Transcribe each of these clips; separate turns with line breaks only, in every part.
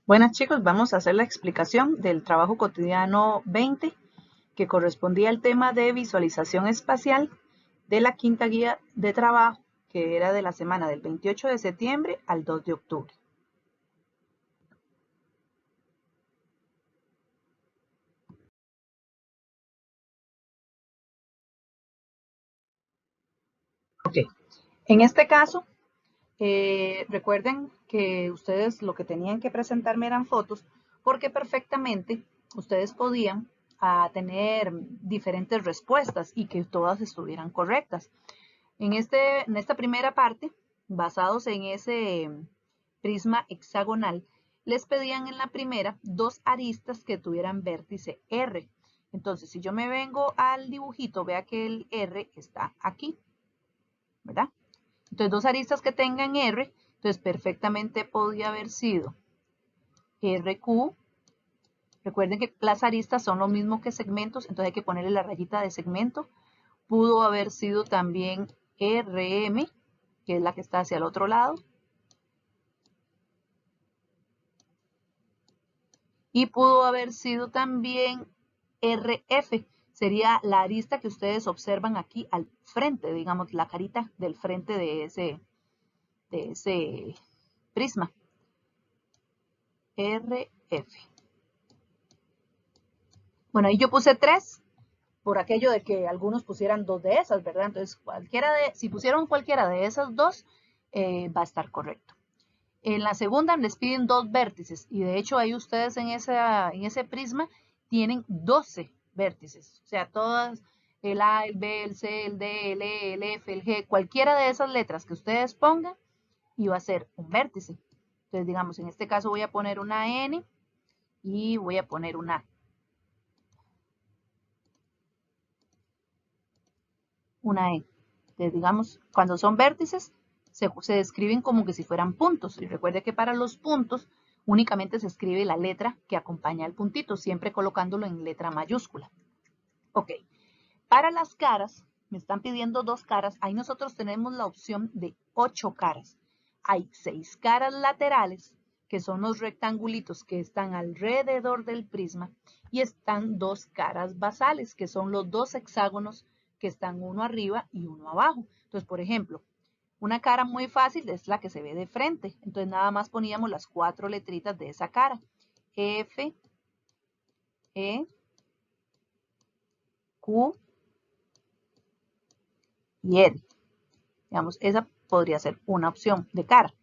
Buenas chicos, vamos a hacer la explicación del trabajo cotidiano 20 que correspondía al tema de visualización espacial de la quinta guía de trabajo que era de la semana del 28 de septiembre al 2 de octubre. Ok, en este caso, recuerden que ustedes lo que tenían que presentarme eran fotos porque perfectamente ustedes podían tener diferentes respuestas y que todas estuvieran correctas. En esta primera parte, basados en ese prisma hexagonal, les pedían en la primera dos aristas que tuvieran vértice R. Entonces, si yo me vengo al dibujito, vea que el R está aquí, ¿verdad? Entonces, dos aristas que tengan R, entonces perfectamente podía haber sido RQ. Recuerden que las aristas son lo mismo que segmentos, entonces hay que ponerle la rayita de segmento. Pudo haber sido también RM, que es la que está hacia el otro lado. Y pudo haber sido también RF, sería la arista que ustedes observan aquí al frente, digamos, la carita del frente de ese prisma. RF. Bueno, ahí yo puse 3 por aquello de que algunos pusieran 2 de esas, ¿verdad? Entonces, si pusieron cualquiera de esas dos, va a estar correcto. En la segunda les piden 2 vértices y de hecho ahí ustedes en ese prisma tienen 12 vértices. O sea, todas, el A, el B, el C, el D, el E, el F, el G, cualquiera de esas letras que ustedes pongan iba a ser un vértice. Entonces, digamos, en este caso voy a poner una N y voy a poner una E. Entonces, digamos, cuando son vértices, se describen como que si fueran puntos. Y recuerde que para los puntos únicamente se escribe la letra que acompaña al puntito, siempre colocándolo en letra mayúscula. Ok, para las caras, me están pidiendo 2 caras, ahí nosotros tenemos la opción de 8 caras. Hay 6 caras laterales, que son los rectangulitos que están alrededor del prisma, y están 2 caras basales, que son los 2 hexágonos que están uno arriba y uno abajo. Entonces, por ejemplo, una cara muy fácil es la que se ve de frente. Entonces, nada más poníamos las 4 letritas de esa cara. F, E, Q y R. Digamos, esa podría ser una opción de cara.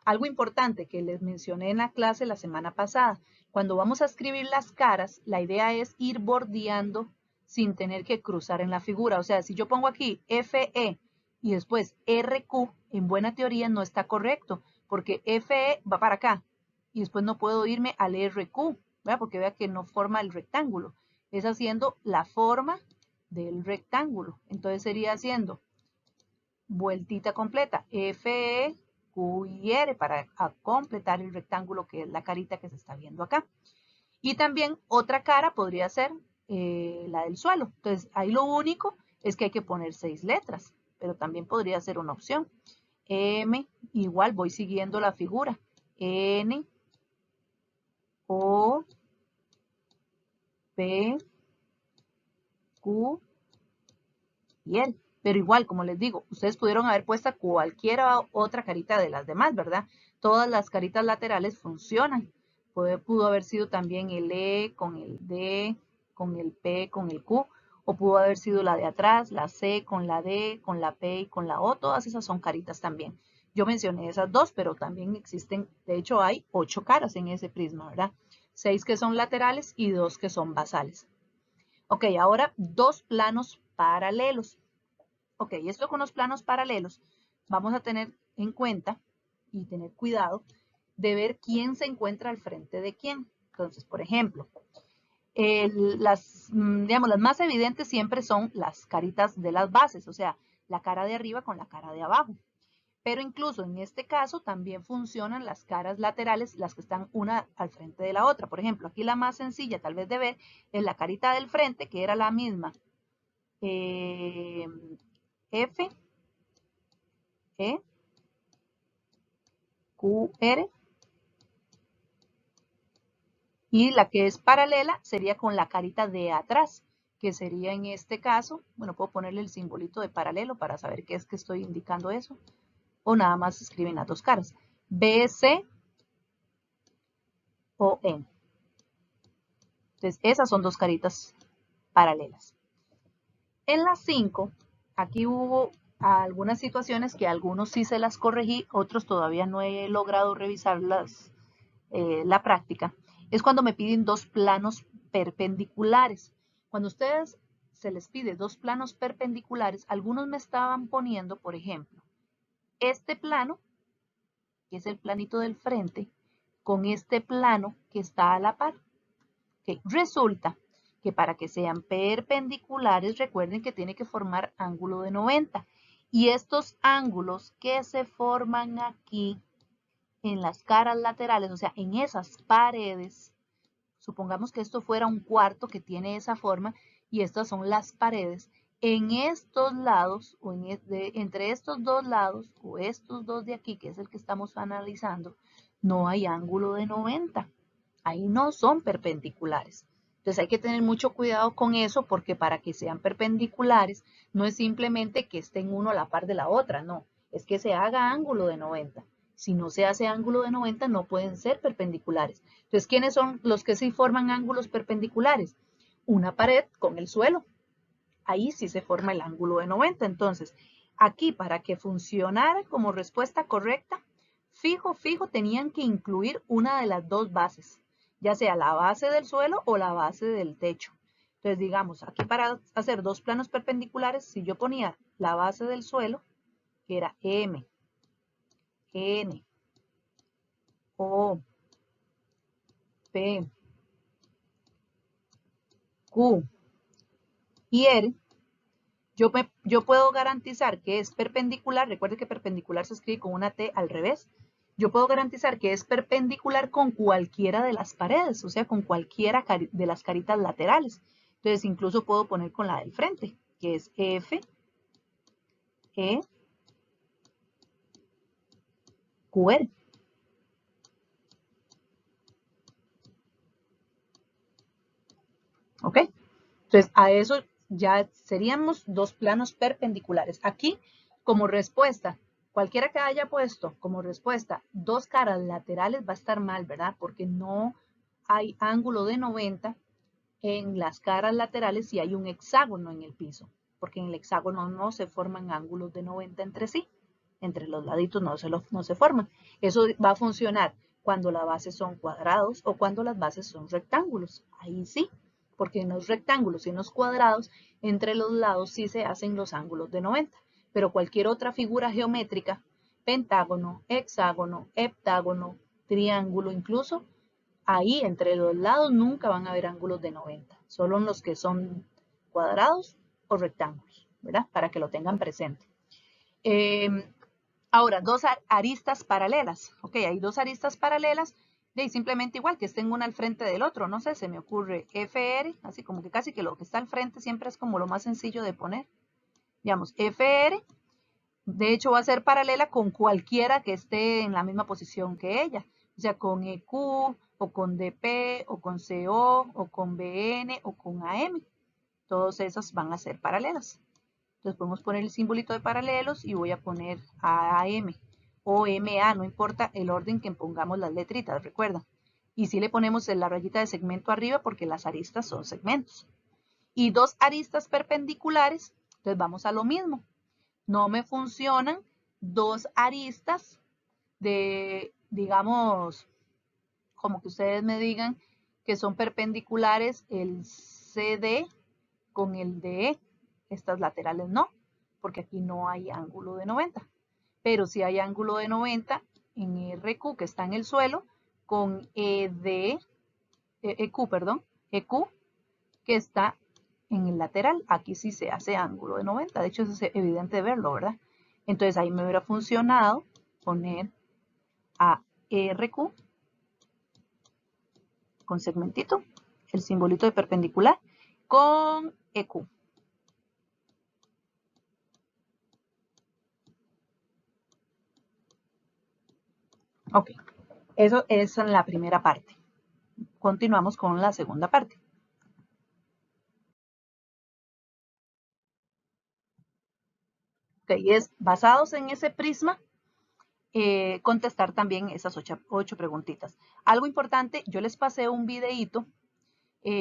Algo importante que les mencioné en la clase la semana pasada, cuando vamos a escribir las caras, la idea es ir bordeando sin tener que cruzar en la figura. O sea, si yo pongo aquí FE y después RQ, en buena teoría no está correcto, porque FE va para acá y después no puedo irme al RQ, ¿verdad? Porque vea que no forma el rectángulo. Es haciendo la forma del rectángulo. Entonces sería haciendo vueltita completa, F, Q y R para completar el rectángulo que es la carita que se está viendo acá. Y también otra cara podría ser la del suelo. Entonces ahí lo único es que hay que poner 6 letras, pero también podría ser una opción. M, igual voy siguiendo la figura. N, O, P, Q y L. Pero igual, como les digo, ustedes pudieron haber puesto cualquier otra carita de las demás, ¿verdad? Todas las caritas laterales funcionan. Pudo haber sido también el E con el D, con el P, con el Q, o pudo haber sido la de atrás, la C con la D, con la P y con la O. Todas esas son caritas también. Yo mencioné esas dos, pero también existen, de hecho hay 8 caras en ese prisma, ¿verdad? 6 que son laterales y 2 que son basales. Ok, ahora 2 planos paralelos. Ok, esto con los planos paralelos vamos a tener en cuenta y tener cuidado de ver quién se encuentra al frente de quién. Entonces, por ejemplo, digamos, las más evidentes siempre son las caritas de las bases, o sea, la cara de arriba con la cara de abajo. Pero incluso en este caso también funcionan las caras laterales, las que están una al frente de la otra. Por ejemplo, aquí la más sencilla tal vez de ver es la carita del frente, que era la misma. F, E, Q, R Y la que es paralela sería con la carita de atrás, que sería en este caso, bueno, puedo ponerle el simbolito de paralelo para saber qué es que estoy indicando eso. O nada más escriben las dos caras. B, C o N. Entonces, esas son dos caritas paralelas. En las 5, aquí hubo algunas situaciones que algunos sí se las corregí, otros todavía no he logrado revisarlas, la práctica. Es cuando me piden dos planos perpendiculares. Cuando ustedes se les pide dos planos perpendiculares, algunos me estaban poniendo, por ejemplo, este plano, que es el planito del frente, con este plano que está a la par. Okay. Resulta que para que sean perpendiculares, recuerden que tiene que formar ángulo de 90. Y estos ángulos que se forman aquí en las caras laterales, o sea, en esas paredes, supongamos que esto fuera un cuarto que tiene esa forma y estas son las paredes, en estos lados, o entre estos dos lados, o estos dos de aquí, que es el que estamos analizando, no hay ángulo de 90. Ahí no son perpendiculares. Entonces hay que tener mucho cuidado con eso porque para que sean perpendiculares no es simplemente que estén uno a la par de la otra, no, es que se haga ángulo de 90. Si no se hace ángulo de 90 no pueden ser perpendiculares. Entonces, ¿quiénes son los que sí forman ángulos perpendiculares? Una pared con el suelo. Ahí sí se forma el ángulo de 90. Entonces, aquí para que funcionara como respuesta correcta, fijo, tenían que incluir una de las dos bases, ya sea la base del suelo o la base del techo. Entonces, digamos, aquí para hacer dos planos perpendiculares, si yo ponía la base del suelo, que era M, N, O, P, Q y R, yo puedo garantizar que es perpendicular. Recuerde que perpendicular se escribe con una T al revés. Yo puedo garantizar que es perpendicular con cualquiera de las paredes, o sea, con cualquiera de las caritas laterales. Entonces, incluso puedo poner con la del frente, que es F, E, Q, R. ¿Ok? Entonces, a eso ya seríamos dos planos perpendiculares. Aquí, como respuesta, cualquiera que haya puesto como respuesta dos caras laterales va a estar mal, ¿verdad? Porque no hay ángulo de 90 en las caras laterales si hay un hexágono en el piso, porque en el hexágono no se forman ángulos de 90 entre sí. Entre los laditos no se forman. Eso va a funcionar cuando las bases son cuadrados o cuando las bases son rectángulos. Ahí sí, porque en los rectángulos y en los cuadrados, entre los lados sí se hacen los ángulos de 90. Pero cualquier otra figura geométrica, pentágono, hexágono, heptágono, triángulo incluso, ahí entre los lados nunca van a haber ángulos de 90. Solo en los que son cuadrados o rectángulos, ¿verdad? Para que lo tengan presente. Ahora, dos aristas paralelas. Ok, hay dos aristas paralelas y simplemente igual que estén una al frente del otro. No sé, se me ocurre FR, así como que casi que lo que está al frente siempre es como lo más sencillo de poner. Digamos, FR, de hecho va a ser paralela con cualquiera que esté en la misma posición que ella. O sea, con EQ, o con DP, o con CO, o con BN, o con AM. Todas esas van a ser paralelas. Entonces podemos poner el simbolito de paralelos y voy a poner AM o MA, no importa el orden que pongamos las letritas, recuerda. Y si le ponemos la rayita de segmento arriba porque las aristas son segmentos. Y dos aristas perpendiculares, entonces vamos a lo mismo. No me funcionan dos aristas de, digamos, como que ustedes me digan que son perpendiculares el CD con el DE. Estas laterales no, porque aquí no hay ángulo de 90. Pero sí hay ángulo de 90 en RQ, que está en el suelo, con EQ, perdón, EQ, que está en el lateral. Aquí sí se hace ángulo de 90. De hecho, eso es evidente verlo, ¿verdad? Entonces ahí me hubiera funcionado poner a RQ con segmentito, el simbolito de perpendicular, con EQ. Ok, eso es en la primera parte. continuamos con la segunda parte. Ok, es basados en ese prisma, contestar también esas 8 preguntitas. Algo importante, yo les pasé un videíto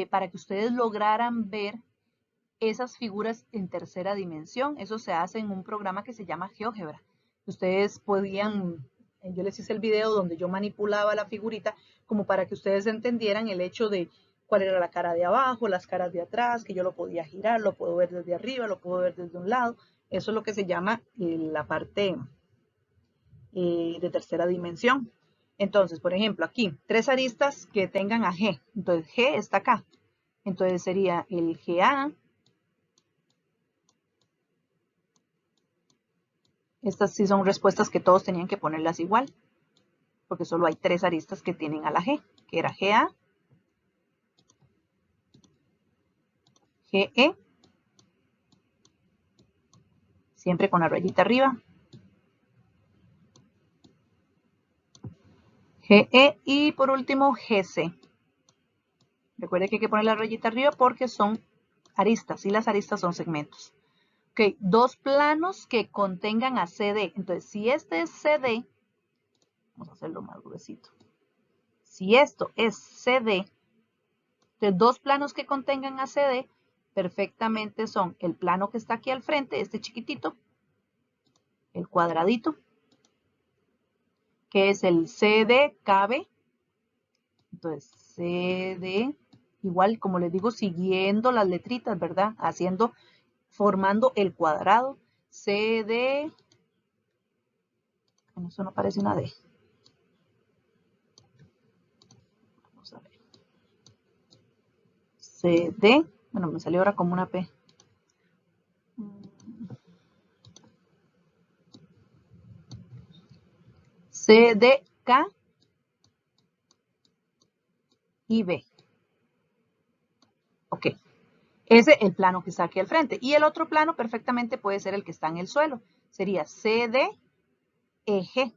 para que ustedes lograran ver esas figuras en tercera dimensión. Eso se hace en un programa que se llama GeoGebra. Ustedes podían, yo les hice el video donde yo manipulaba la figurita como para que ustedes entendieran el hecho de cuál era la cara de abajo, las caras de atrás, que yo lo podía girar, lo puedo ver desde arriba, lo puedo ver desde un lado. Eso es lo que se llama la parte de tercera dimensión. Entonces, por ejemplo, aquí, 3 aristas que tengan a G. Entonces, G está acá. Entonces, sería el GA. Estas sí son respuestas que todos tenían que ponerlas igual, porque solo hay 3 aristas que tienen a la G, que era GA, GE, siempre con la rayita arriba, GE y por último GC. Recuerden que hay que poner la rayita arriba porque son aristas y las aristas son segmentos. Ok, 2 planos que contengan a CD. Entonces, si este es CD, vamos a hacerlo más gruesito. Si esto es CD, entonces 2 planos que contengan a CD perfectamente son el plano que está aquí al frente, este chiquitito, el cuadradito, que es el CDKB. Entonces, CD, igual como les digo, siguiendo las letritas, ¿verdad? Formando el cuadrado. CD, bueno, eso no parece una D. Vamos a ver. CD, bueno, me salió ahora como una P. CDK y B. Ok. Ese es el plano que está aquí al frente. Y el otro plano perfectamente puede ser el que está en el suelo. Sería CD, EG.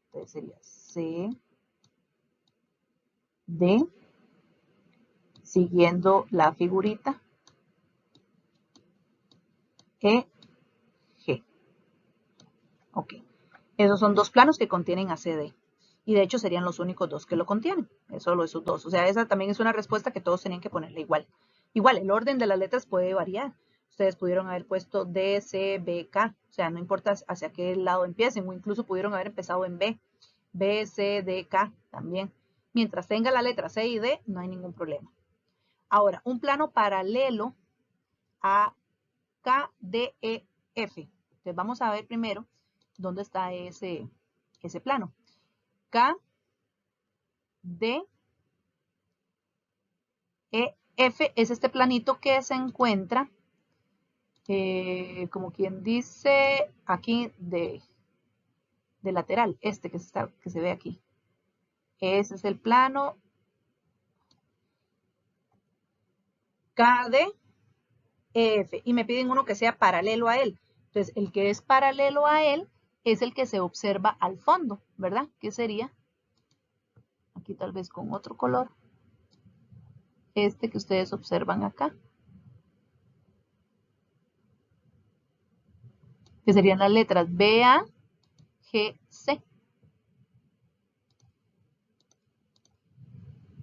Entonces sería C, D, siguiendo la figurita, E, G. Ok. Esos son 2 planos que contienen a CD. Y de hecho serían los únicos 2 que lo contienen. Solo esos 2. O sea, esa también es una respuesta que todos tenían que ponerle igual. Igual, el orden de las letras puede variar. Ustedes pudieron haber puesto D, C, B, K. O sea, no importa hacia qué lado empiecen. O incluso pudieron haber empezado en B. B, C, D, K también. Mientras tenga la letra C y D, no hay ningún problema. Ahora, un plano paralelo a K, D, E, F. Entonces vamos a ver primero dónde está ese plano. K, D, E, F es este planito que se encuentra, como quien dice, aquí de lateral, este que se ve aquí. Ese es el plano KD, EF. Y me piden uno que sea paralelo a él. Entonces, el que es paralelo a él es el que se observa al fondo, ¿verdad? ¿Qué sería? Aquí tal vez con otro color. Este que ustedes observan acá. Que serían las letras B, A, G, C.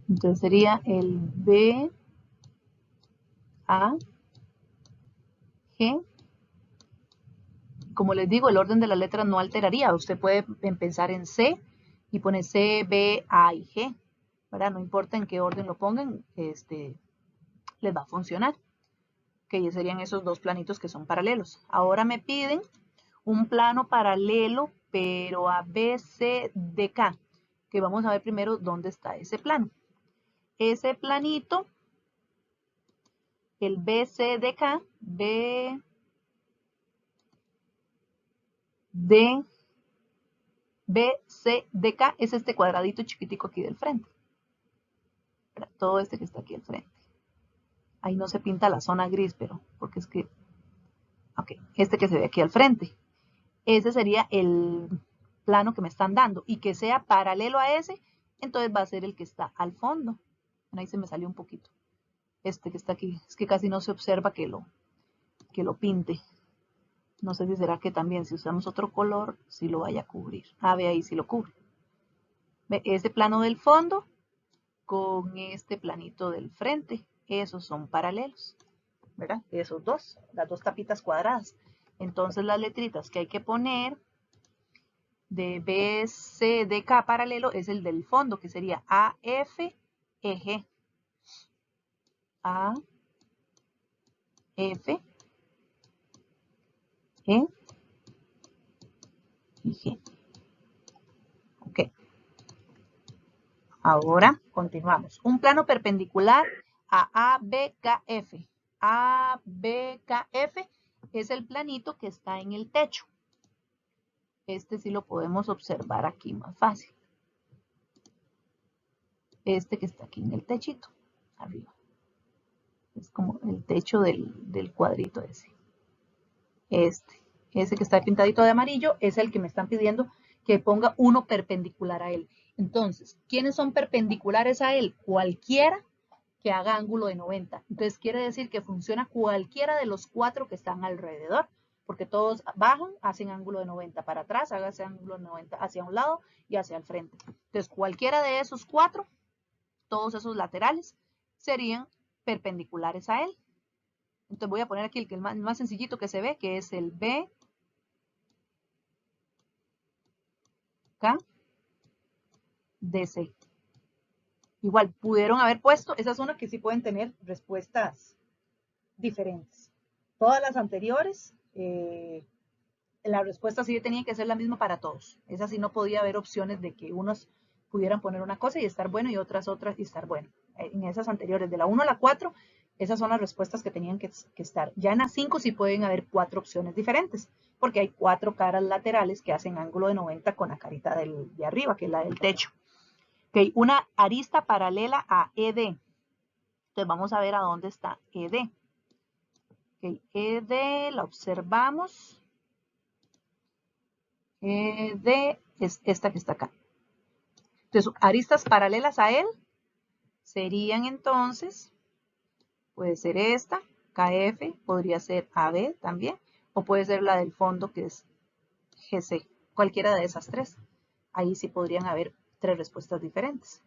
Entonces sería el B, A, G. Como les digo, el orden de las letras no alteraría. Usted puede empezar en C y pone C, B, A y G. ¿Verdad? No importa en qué orden lo pongan, les va a funcionar. Que serían esos 2 planitos que son paralelos. Ahora me piden un plano paralelo, pero a BCDK. Que vamos a ver primero dónde está ese plano. Ese planito, el BCDK, BCDK es este cuadradito chiquitico aquí del frente. Todo este que está aquí al frente. Ahí no se pinta la zona gris, pero porque es que... Ok, este que se ve aquí al frente. Ese sería el plano que me están dando. Y que sea paralelo a ese, entonces va a ser el que está al fondo. Ahí se me salió un poquito. Este que está aquí, es que casi no se observa que lo pinte. No sé si será que también si usamos otro color, si lo vaya a cubrir. Ah, ve ahí si lo cubre. Ve, este plano del fondo con este planito del frente. Esos son paralelos, ¿verdad? Esos dos, las dos tapitas cuadradas. Entonces las letritas que hay que poner de BCDK paralelo es el del fondo, que sería AF, EG. A, F, E y G. Ok. Ahora continuamos. Un plano perpendicular a ABKF. ABKF es el planito que está en el techo. Este sí lo podemos observar aquí más fácil. Este que está aquí en el techito, arriba. Es como el techo del cuadrito ese. Ese que está pintadito de amarillo es el que me están pidiendo que ponga uno perpendicular a él. Entonces, ¿quiénes son perpendiculares a él? Cualquiera que haga ángulo de 90. Entonces quiere decir que funciona cualquiera de los 4 que están alrededor, porque todos bajan, hacen ángulo de 90 para atrás, hágase ángulo de 90 hacia un lado y hacia el frente. Entonces cualquiera de esos 4, todos esos laterales, serían perpendiculares a él. Entonces voy a poner aquí el más sencillito que se ve, que es el B, K, DC. Igual, pudieron haber puesto, esa es una que sí pueden tener respuestas diferentes. Todas las anteriores, la respuesta sí tenía que ser la misma para todos. Esa sí no podía haber opciones de que unos pudieran poner una cosa y estar bueno y otras y estar bueno. En esas anteriores, de la 1 a la 4, esas son las respuestas que tenían que estar. Ya en la 5 sí pueden haber 4 opciones diferentes, porque hay 4 caras laterales que hacen ángulo de 90 con la carita de arriba, que es la del techo. Okay, una arista paralela a ED. Entonces vamos a ver a dónde está ED. Okay, ED la observamos. ED es esta que está acá. Entonces, aristas paralelas a él serían entonces, puede ser esta, KF, podría ser AB también, o puede ser la del fondo que es GC, cualquiera de esas tres. Ahí sí podrían haber 3 respuestas diferentes.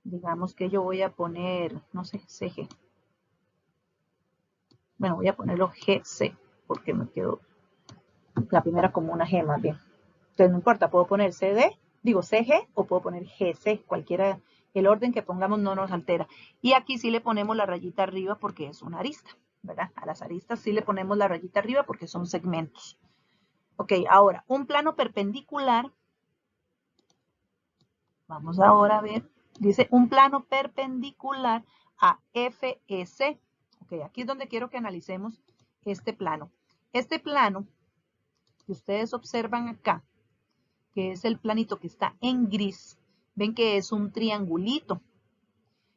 Digamos que yo voy a poner, no sé, CG. Bueno, voy a ponerlo GC, porque me quedó la primera como una G más bien. Entonces no importa, puedo poner CG o puedo poner GC, cualquiera, el orden que pongamos no nos altera. Y aquí sí le ponemos la rayita arriba porque es una arista, ¿verdad? A las aristas sí le ponemos la rayita arriba porque son segmentos. Ok, ahora, un plano perpendicular. Vamos ahora a ver, dice un plano perpendicular a FEC. Ok, aquí es donde quiero que analicemos este plano. Este plano que ustedes observan acá, que es el planito que está en gris, ven que es un triangulito.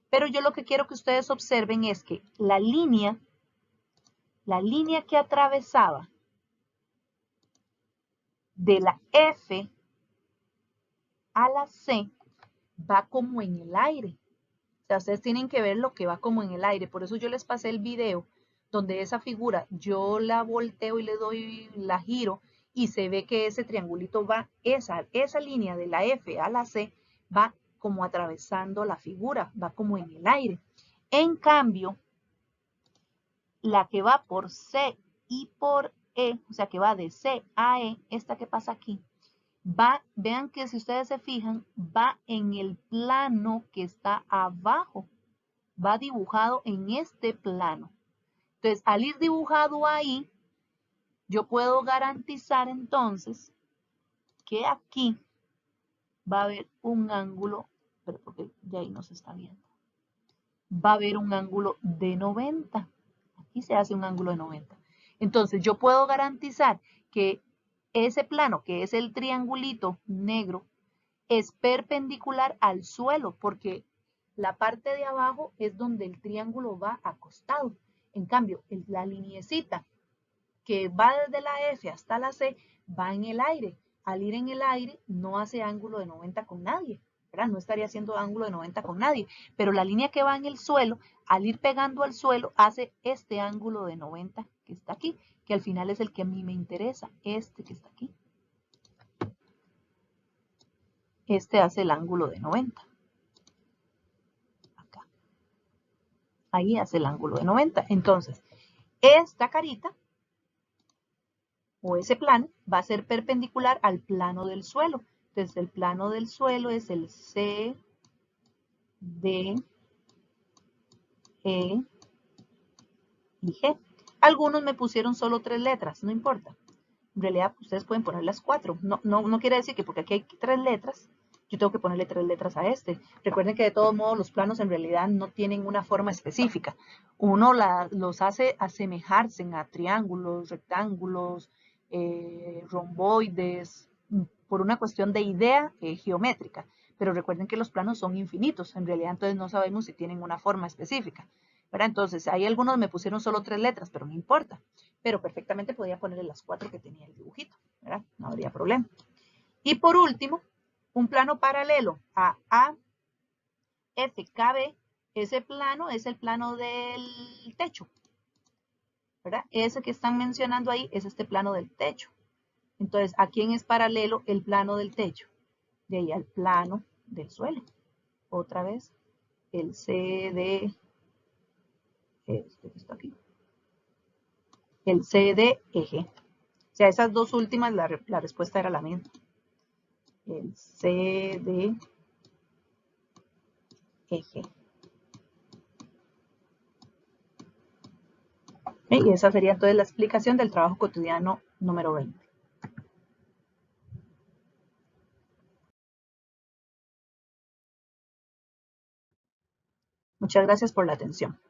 Pero yo lo que quiero que ustedes observen es que la línea que atravesaba de la F a la C va como en el aire. O sea, ustedes tienen que ver lo que va como en el aire. Por eso yo les pasé el video donde esa figura yo la volteo y le doy, la giro y se ve que ese triangulito va, esa línea de la F a la C va como atravesando la figura, va como en el aire. En cambio, la que va por C y por E, o sea que va de C a E, esta que pasa aquí, va, vean que si ustedes se fijan, va en el plano que está abajo, va dibujado en este plano. Entonces, al ir dibujado ahí, yo puedo garantizar entonces que aquí va a haber un ángulo, pero porque ya ahí no se está viendo, va a haber un ángulo de 90. Aquí se hace un ángulo de 90. Entonces, yo puedo garantizar que ese plano, que es el triangulito negro, es perpendicular al suelo, porque la parte de abajo es donde el triángulo va acostado. En cambio, la liniecita que va desde la F hasta la C va en el aire. Al ir en el aire, no hace ángulo de 90 con nadie, ¿verdad? No estaría haciendo ángulo de 90 con nadie, pero la línea que va en el suelo, al ir pegando al suelo, hace este ángulo de 90 que está aquí, que al final es el que a mí me interesa, este que está aquí. Este hace el ángulo de 90. Acá. Ahí hace el ángulo de 90. Entonces, esta carita o ese plano va a ser perpendicular al plano del suelo. Entonces, el plano del suelo es el C, D, E y G. Algunos me pusieron solo 3 letras, no importa. En realidad, ustedes pueden poner las 4. No quiere decir que porque aquí hay 3 letras, yo tengo que ponerle 3 letras a este. Recuerden que de todos modos los planos en realidad no tienen una forma específica. Uno los hace asemejarse a triángulos, rectángulos, romboides, por una cuestión de idea geométrica. Pero recuerden que los planos son infinitos. En realidad, entonces no sabemos si tienen una forma específica. ¿Verdad? Entonces, ahí algunos me pusieron solo 3 letras, pero no importa. Pero perfectamente podía ponerle las 4 que tenía el dibujito, ¿verdad? No habría problema. Y por último, un plano paralelo a AFKB. Ese plano es el plano del techo, ¿verdad? Ese que están mencionando ahí es este plano del techo. Entonces, ¿a quién es paralelo el plano del techo? De ahí al plano del suelo. Otra vez, el CD, este que está aquí, el CDEG. O sea, esas dos últimas, la respuesta era la misma. El CDEG. Y esa sería entonces la explicación del trabajo cotidiano número 20. Muchas gracias por la atención.